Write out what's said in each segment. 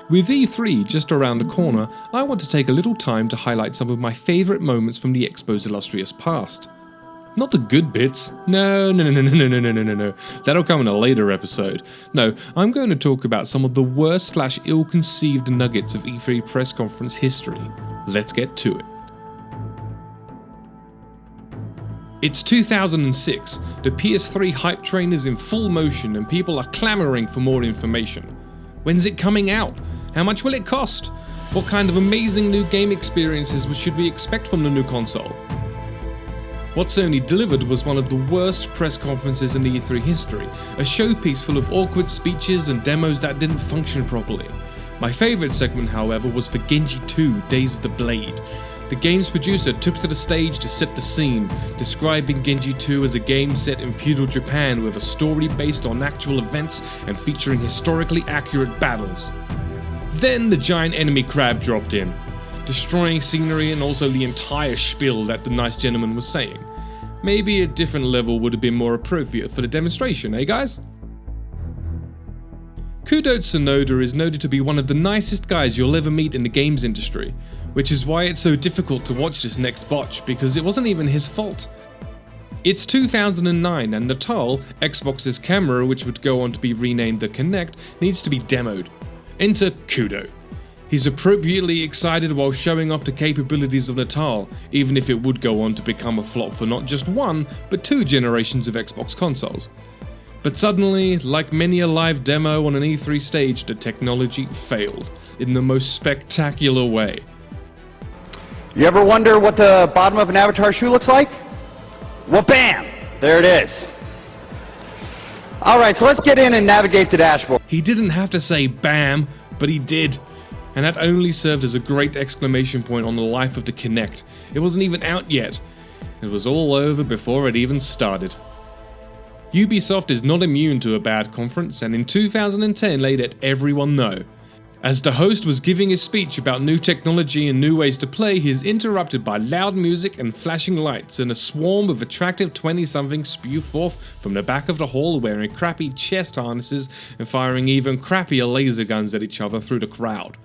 With E3 just around the corner, I want to take a little time to highlight some of my favourite moments from the Expo's illustrious past. Not the good bits. No. That'll come in a later episode. No, I'm going to talk about some of the worst / ill-conceived nuggets of E3 press conference history. Let's get to it. It's 2006. The PS3 hype train is in full motion and people are clamouring for more information. When's it coming out? How much will it cost? What kind of amazing new game experiences should we expect from the new console? What Sony delivered was one of the worst press conferences in E3 history, a showpiece full of awkward speeches and demos that didn't function properly. My favourite segment, however, was for Genji 2 Days of the Blade. The game's producer took to the stage to set the scene, describing Genji 2 as a game set in feudal Japan with a story based on actual events and featuring historically accurate battles. Then the giant enemy crab dropped in, destroying scenery and also the entire spiel that the nice gentleman was saying. Maybe a different level would have been more appropriate for the demonstration, eh guys? Kudo Tsunoda is noted to be one of the nicest guys you'll ever meet in the games industry, which is why it's so difficult to watch this next botch, because it wasn't even his fault. It's 2009 and Natal, Xbox's camera, which would go on to be renamed the Kinect, needs to be demoed. Enter Kudo. He's appropriately excited while showing off the capabilities of Natal, even if it would go on to become a flop for not just one, but 2 generations of Xbox consoles. But suddenly, like many a live demo on an E3 stage, the technology failed, in the most spectacular way. You ever wonder what the bottom of an Avatar shoe looks like? Well, bam! There it is. Alright, so let's get in and navigate the dashboard. He didn't have to say bam, but he did. And that only served as a great exclamation point on the life of the Kinect. It wasn't even out yet. It was all over before it even started. Ubisoft is not immune to a bad conference, and in 2010 they let everyone know. As the host was giving his speech about new technology and new ways to play, he is interrupted by loud music and flashing lights, and a swarm of attractive 20-somethings spew forth from the back of the hall wearing crappy chest harnesses and firing even crappier laser guns at each other through the crowd.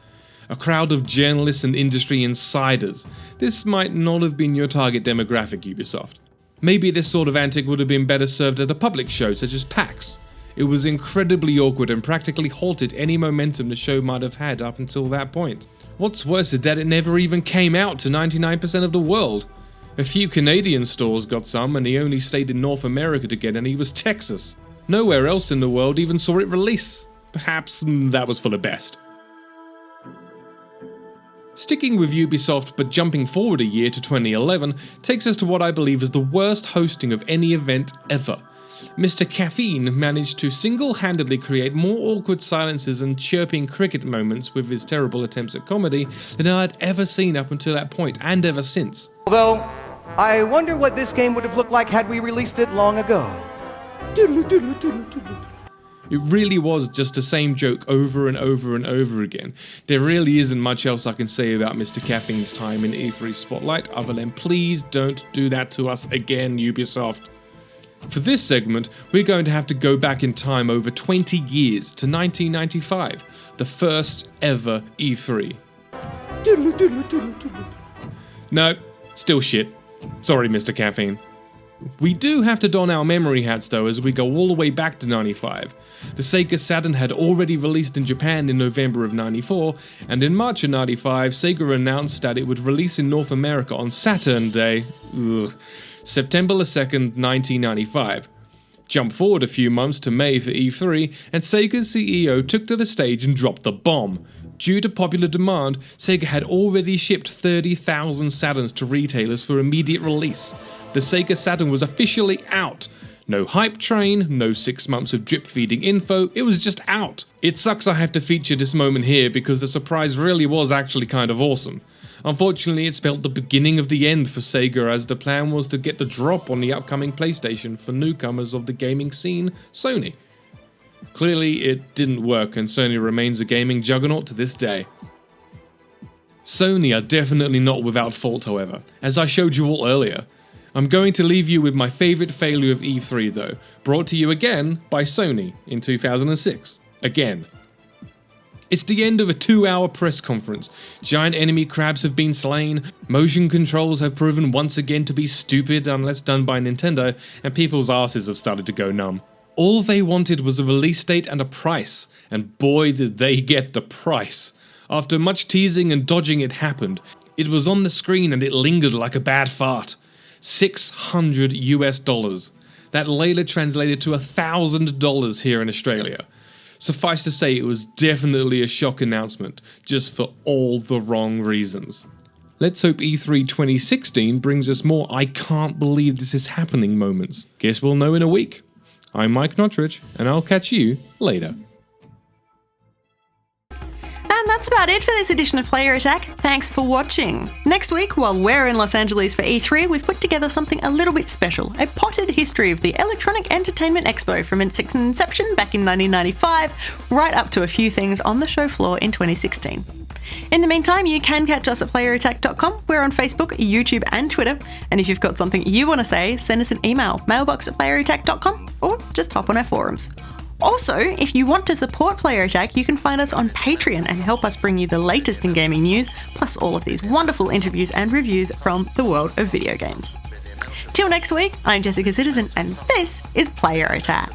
A crowd of journalists and industry insiders. This might not have been your target demographic, Ubisoft. Maybe this sort of antic would have been better served at a public show such as PAX. It was incredibly awkward and practically halted any momentum the show might have had up until that point. What's worse is that it never even came out to 99% of the world. A few Canadian stores got some, and the only state in North America to get any was Texas. Nowhere else in the world even saw it release. Perhaps that was for the best. Sticking with Ubisoft but jumping forward a year to 2011 takes us to what I believe is the worst hosting of any event ever. Mr. Caffeine managed to single-handedly create more awkward silences and chirping cricket moments with his terrible attempts at comedy than I had ever seen up until that point, and ever since. Although, I wonder what this game would have looked like had we released it long ago. It really was just the same joke over and over and over again. There really isn't much else I can say about Mr. Caffeine's time in E3 Spotlight other than please don't do that to us again, Ubisoft. For this segment, we're going to have to go back in time over 20 years to 1995, the first ever E3. No, still shit. Sorry, Mr. Caffeine. We do have to don our memory hats though as we go all the way back to 95. The Sega Saturn had already released in Japan in November of 94, and in March of 95, Sega announced that it would release in North America on Saturn Day, September 2nd, 1995. Jump forward a few months to May for E3, and Sega's CEO took to the stage and dropped the bomb. Due to popular demand, Sega had already shipped 30,000 Saturns to retailers for immediate release. The Sega Saturn was officially out. No hype train, no 6 months of drip feeding info, it was just out. It sucks I have to feature this moment here because the surprise really was actually kind of awesome. Unfortunately, it spelled the beginning of the end for Sega, as the plan was to get the drop on the upcoming PlayStation for newcomers of the gaming scene, Sony. Clearly, it didn't work, and Sony remains a gaming juggernaut to this day. Sony are definitely not without fault, however, as I showed you all earlier. I'm going to leave you with my favourite failure of E3 though, brought to you again by Sony in 2006. Again. It's the end of a 2-hour press conference. Giant enemy crabs have been slain, motion controls have proven once again to be stupid unless done by Nintendo, and people's asses have started to go numb. All they wanted was a release date and a price, and boy did they get the price. After much teasing and dodging, it happened. It was on the screen and it lingered like a bad fart. $600 US. That later translated to $1,000 here in Australia. Suffice to say, it was definitely a shock announcement, just for all the wrong reasons. Let's hope E3 2016 brings us more I can't believe this is happening moments. Guess we'll know in a week. I'm Mike Nottrich, and I'll catch you later. And that's about it for this edition of Player Attack. Thanks for watching. Next week, while we're in Los Angeles for E3, we've put together something a little bit special, a potted history of the Electronic Entertainment Expo from its inception back in 1995, right up to a few things on the show floor in 2016. In the meantime, you can catch us at playerattack.com. We're on Facebook, YouTube and Twitter. And if you've got something you want to say, send us an email, mailbox@playerattack.com, or just hop on our forums. Also, if you want to support Player Attack, you can find us on Patreon and help us bring you the latest in gaming news, plus all of these wonderful interviews and reviews from the world of video games. Till next week, I'm Jessica Citizen, and this is Player Attack.